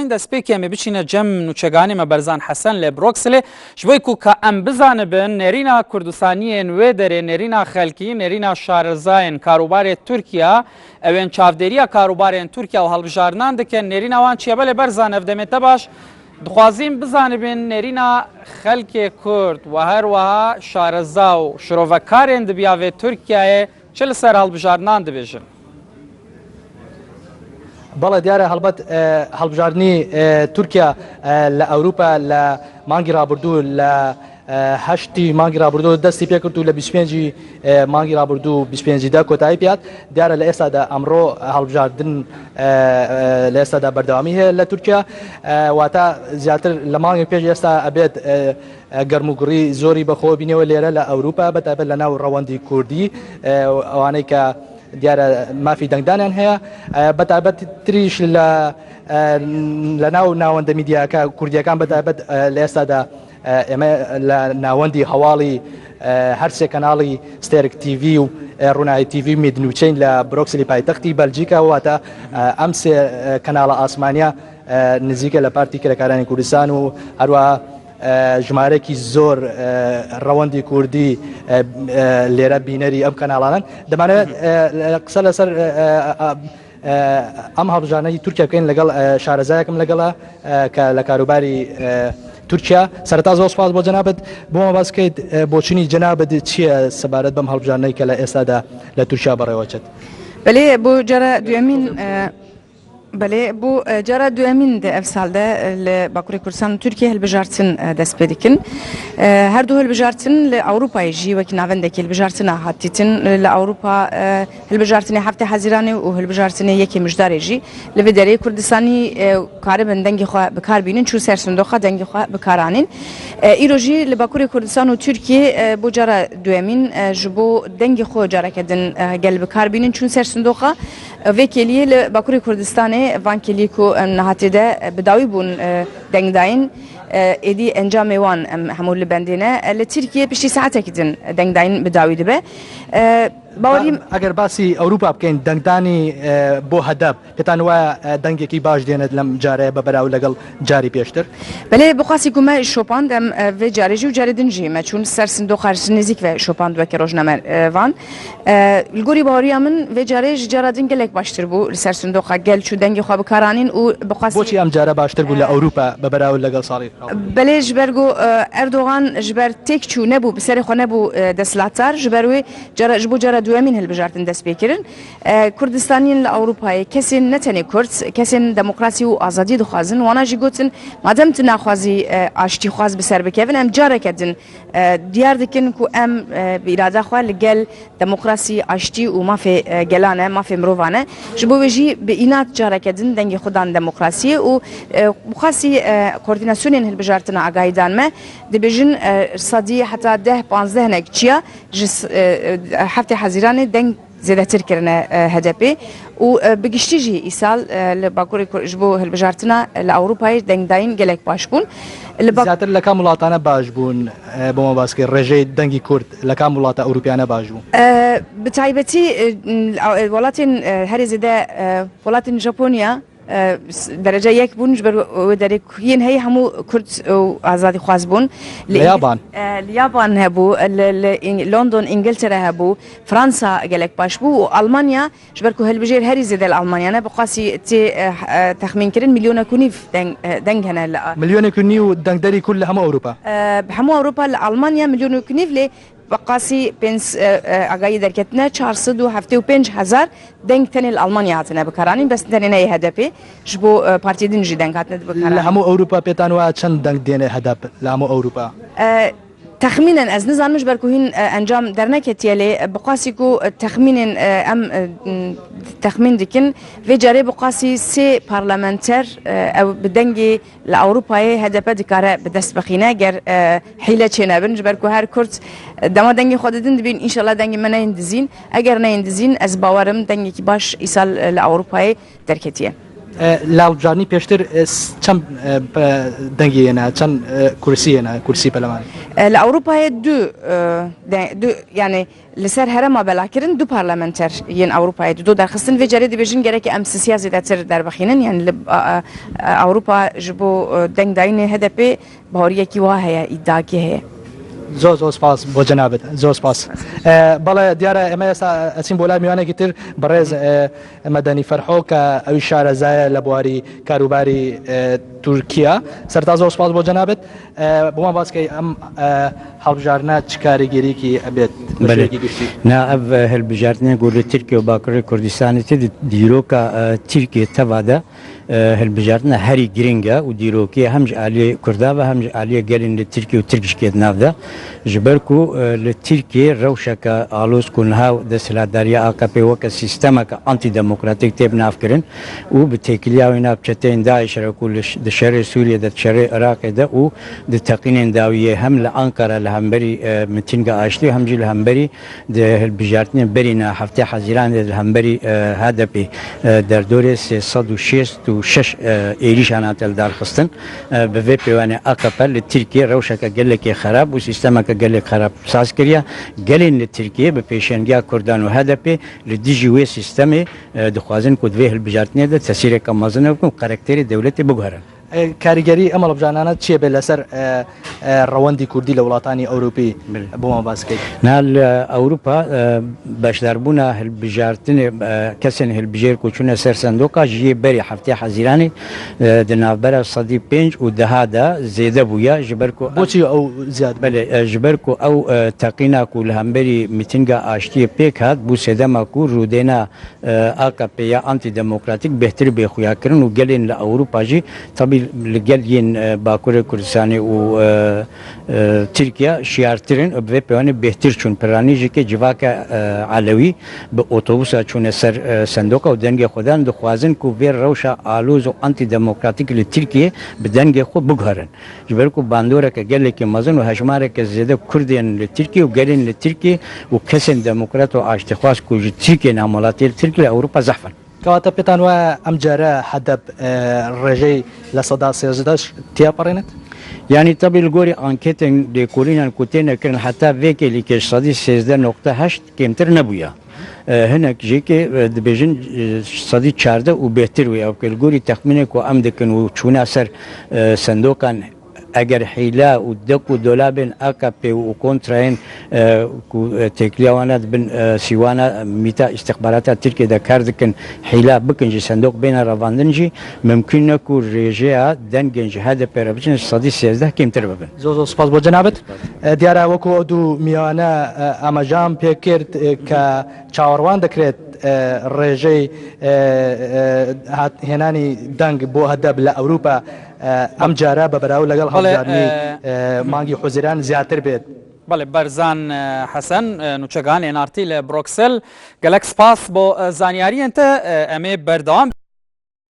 دەستپێکی ئەمێ بچینە جەم نوچەگانی مەبەرزان حەسەن لە بڕۆکسلێ شبۆی و کە ئەم بزانبن نێرینا کوردستانیên وێ دەرێ نێرینا خەلکی نێرینا شارەزایên کاروبارê Tirkiya ئەوێن çavdêriya karobarên Tirkiya û هەڵبژارنان dikin nêrîna wan çiye belê berzan ev demê te baş dixwazîm bizanibin nêrîna xelkê Kurd û herwiha şareza û şirovekarên dibiya vê Tirkiyayê çi li ser هەڵبژارنان dibêjin بەڵێ دیارە هەڵبەت هەڵبژاردننی تورکیا لە ئەوروپا لە مانگی ڕابردوو لە هەشتی مانگی ڕابردوو دەستی پێکرد و لە 25 مانگی ڕابردوو 25دا کۆتایی پێات دیارە لە ئێستادا ئەمڕۆ هەڵبژاردن لە ئێستادا بەردەوامی هەیە لە تورکیا واتە زیاتر لە مانگی پێش ئێستا ئەبێت گەرموگوڕی زۆری بەخۆ بینەوە لێرە لە ئەوروپا بەتابەت لە ناو ڕەوەندی کوردی ئەوانەی کە دیارە مافی دەنگدانیان هەیە بەتابەت تریش لە ناو ناوەندە میدیاکە کوردیەکان بەتابەت لە ئێستادا ئێمە لە ناوەندی هەواڵی هەرسێ کەناڵی ستێرک تیV و ڕوونایی تیV میدنوچین لە برۆکسلی پایتەختی بەلجیکا واتە ئەم سێ کەناڵە ئاسمانیا نزیکە لە پارتی کرێکارانی کوردستان و هەروەها ژمارەی زۆر ڕەوەندی کوردی لێرە بینەری ئەم کەناڵانن دەمانێت قسە لەسەر ئەم هەڵبژارنەی تورکیا بکەین لەگەڵ شارەزایەکم لەگەڵە کە لە کاروباری تورکیا سەرەتا زۆر سوپاس بۆ جەنابەت بۆمە باس بکەیت بۆچینی جەنابەت چییە سەبارەت بەم هەڵبژارنەی کە لە ئێستادا لە تورکیا بەڕێوەچێت بەڵێ بۆ جارە دوێمین بەڵێ بۆ جارە دوێمین ئەف ساڵدا لە باکووری کوردستان و تورکیا هەڵبژارتن دەست پێ دکن هەردوو هەڵبژارتن لە ئەوروپای ژی وەک ناوەندێکی هەڵبژارتنە هاتیتن لە ئەوروپا هەڵبژارتنی هەفتەی حەزیرانی و هەڵبژارتنی یەکی مژدارێژی لەوێ دەرەی کوردستانی کارەبن دەنگی خوا بەکاربینن چوو سەر سندۆخە دەنگی خوا بکارانین ئیرۆژی لە باکووری کوردستان و تورکیە بۆ جارە دوێمین ji بۆ دەنگی خۆ جارەکەدن گەل بکاربینن چوون سەر سندۆخە vêkeliye li Bakurê Kurdistanê vankeliye ku em nehatê de bi dawî bûn dengdayîn êdî encamê wan em hemû li bendê ne li Tirkiye piştî saetekî din dengdayîn bi dawî dibe باوەڕیم ئەگەر باسی ئەوروپا بکەین دەنگدانی بۆ هەدەب پێتان وایە دەنگێکی باش دێنێت لەم جارەیە بە بەراو لەگەڵ جاری پێشتر بەلێ بخواسی کومە شۆپاند ئەم vê جارێژی و جارێ دنجی me çûn ser sindôxar ji nêzik ve şopand weke rojnamevan li gorî baweriya min vê carê ji cara din gelek baştir bû li ser sindôxa gel çû dengê xwe bikaranîn û بۆچی ئەم جارە باشتر بوو لە ئەوروپا بە بەراو لەگەڵ ساڵی بەلێ ji ber got Erdogan ji ber têk çû nebû bi serê xwe nebû desthilatdar ji ber wê ji bo cara دوێمین هەڵبژارتن دەست پێکردن کوردستانیین لە ئەوروپایە کەسێن نەتەنێ کورد کەسێن دەموکراسی و ئازادی دخوازن وانە ژی گوتن مادەم tu naxwazî aştî xwaz bi ser bikevin em careke din diyar dikin ku em bi îrada xwe li gel demokrasî aştî û mafê gelan e mafê mirovan e ji bo wê jî bi înat careke din dengê xwe dan demokrasiyê û bixwasî koordînasyonên hilbijartina agahîdan me dibêjin sadî heta 10-15 hinek çiya ji heftê hezîranê deng zêdetir kirine HDP û bi giştî jî îsal li Bakurê ji bo hilbijartina li Ewropayê dengdayîn gelek baş bûn زیاتر لە کام وڵاتانە باش بوون بۆمە باسکە ڕێژەی دەنگی کورد لە کام وڵاتە ئەوروپیانە باش بوو bi taybetî welatên herî zêde welatên Japoniya derece yek bûn ji ber wê derê yên heye hemû Kurd û azadî xwaz bûn li Yaban li Yaban hebû li London İngiltere hebû Fransa gelek baş bû û Almanya ji ber ku hilbijêr herî zêde li Almanya ne bixwasî tê texmînkirin milyonek û nîv deng hene li milyonek û nîv dengderî kul li hemû Ewropa bi hemû Ewropa li Almanya milyonek û nîv lê بقاسی پنج آگاهی درکتنه 475,000 دنگ تنیل آلمانیا هاتنه بکارانین بس تنینه HDP جبو پارتی دنجی دنگ هاتنه بکاران. لهمو أوروبا بيتانوا چند دنگ دینه HDP لهمو أوروبا. تخمينا از نزانمش بركوهين انجام درنكتيالي بقاسي كو تخمين ام تخمين دكن في جاري بقاسي سي بارلمانتر او بدنجي لاوروباي هدف دكاره بدست بخينا غير حيله چنابن جبركو هر كورت دما دنجي خوددن دبين ان شاء الله دنجي منين دزين اگر نين دزين از باورم دنجي باش ايصال لاوروباي دركتيه لا هەڵبژارنی پێشتر چەند دەنگیێنە چەند کورسیێنە کورسی پەرلەمانی لە ئەوروپای دوو یعنی لەسەر هەرەما بەلاکردن دوو پارلەمەنتەر یەن ئەوروپای دوو دەرخستن وێ جارێ دەبێژین گەرەکی ئەم سیاسە زیاتر دەربەخینن یان لە ئەوروپا ji بۆ دەنگداینێ هەدەپێ باوەریەکی وا هەیە ئیداکی هەیە زۆر سپاس بۆ جەنابەت زۆر سپاس بەڵێ دیارە ئێمە ئێستا ئەچین بۆ لای میوانێکی تر بەڕێز مەدەنی فەرحۆ کە ئەوی شارەزایە لە بواری کاروباری تورکیا سەرتا زۆر سپاس بۆ جەنابەت بۆمان باسکەی ئەم هەڵبژارنە چ کاریگەریەکی ئەبێت نا ئەv هەلبژاردنە گۆلە ترکیە و باکوڕی کوردستانێتی دیرۆکە ترکیە تەوادا هەلبژاردنە هەری گرنگە و دیرۆکی هەمج عالیە کورداوە هەمج عالیە گەلین لە ترکی و ترکشکێت ناودا ژبەرک و لە ترکیە ڕەوشەکە ئالۆز کوونها و دەسەلاتداریە ئاکەپێ وەکە سیستەمەکە ئەنتی دەموکراتیک تێب نافکردن و بتێکلیاوی ناوچەتەین داعشەرە و لە شەرێ سووریە دە شەرێ عێراقێدا و دتەقینێن داویە هەم لە ئەنقەرە لە هەمبەری متینگە ئاشتی و هەمجی لە هەمبەری هەلبژاردنە بەرینە هەفتەی حەزیران لە هەمبەری هەدەپێ دەردۆرێ 366 ئێریشان هاتەل دارخستن بەvê پێوانێ ئەکەپە لە ترکیە ڕەوشەکە گەلێکی خراپ و سیستەمەکە گەلێک خراپ ساز کردە گەلێن لە ترکیە بە پێشێنگیا کوردان و هەدەپێ لە دژی وێ سیستەمێ دخوازن کو دوێ هەلبژاردنێدا تەسیرێکە مەزنە بکەن و کارکتێری دەولەتی بگوهرن کاریگەری ئەمە هەڵبژارانە چیە بێت لەسەر ڕەوەندی کوردی لە وڵاتانی ئەوروپی بۆمان باسکەیت نا لە ئەوروپا بەشداربوونا هەلبژاردنێ کەسێن هەلبژێر کوچوونە سەر سندۆقا ژیە بەری هەفتەی حەزیرانی دناوبەرە 105 و دەهادا زێدە بووە ژبەرکو بۆچی ئەو زیاد بەێ ژبەرکو ئەو تەقیناک و لە هەمبەری میتینگە ئاشتیە پێک هات بوو سێدەماک و ڕوودێنا ئاکەپەیە ئەنتی دەموکراتیک بهتر بێخویاکردن و گەلێن لە ئەوروپاژی تەبی لەگەل یەن باکوورە کوردستانی و ترکیا شیارترن بێ پێوانێ بهتر چوون پرانیژێکی جیواکە عەلەوی بە ئۆتۆبوسە چوونە سەر سندۆقە و دەنگێ خۆدان دخوازن و بێ ڕەوشە ئالۆز و ئەنتی دەموکراتیک لە ترکیە بە دەنگێ خۆ بگهەرن ژبەرک و باندۆرەکە گەلێکی مەزن و هەژمارێکە زێدە کوردێن لە ترکیە و گەلێن لە ترکیە و کەسێن دەموکرات و ئاشتیخواز کوژی ترکیە نامۆڵاتی ترکی لە ئەوروپا زەحفن کەواتە پێتان وایە ئەم جارە هەدەب ڕێژەی لە سەدا سێزدەش تیاپەڕێنێت یعنی تەبی گۆری ئانکێتن لێکۆلینان کوتێنەکردن حتا vێکێ لیکێش سەدی 13.8 کێمتر نەبووە هەنێک ژێکێ دەبێژن سەدی 14 و بهتر وی ئەو کەلگۆری تەخمینێک و ئەم دەکەن و چوونە سەر سندۆکان ئەگەر حیلا و دەک و دۆلابێن ئاکەپێ و کۆنتراین تێکلیاوانات بن سیوانە میتا ئیستخباراتە ترکێدا کار دکن حیلا بکنجی سندۆق بینە ڕەواندنجی ممکن نەکو ڕێژەیە دەنگێنجی هەدە پێرە بچن سەدی 13 کێمتر ببن زۆر سپاس بۆ جەنابەت دیارە وەکو دوو میوانە ئەمەژام پێکرد کە چاوەڕوان دەکرێت ڕێژەی هێنانی دەنگ بۆ هەدەب لە ئەوروپا ئەم جارە بە بەراو لەگەڵ هەڵبژاردننی مانگی حوزیران زیاتر بێت بەڵێ بەرزان حەسەن نوچەکان ئێنارتی لە بروکسل گەلەک سپاس بۆ زانیاریەنتە ئەمێ بەردەوام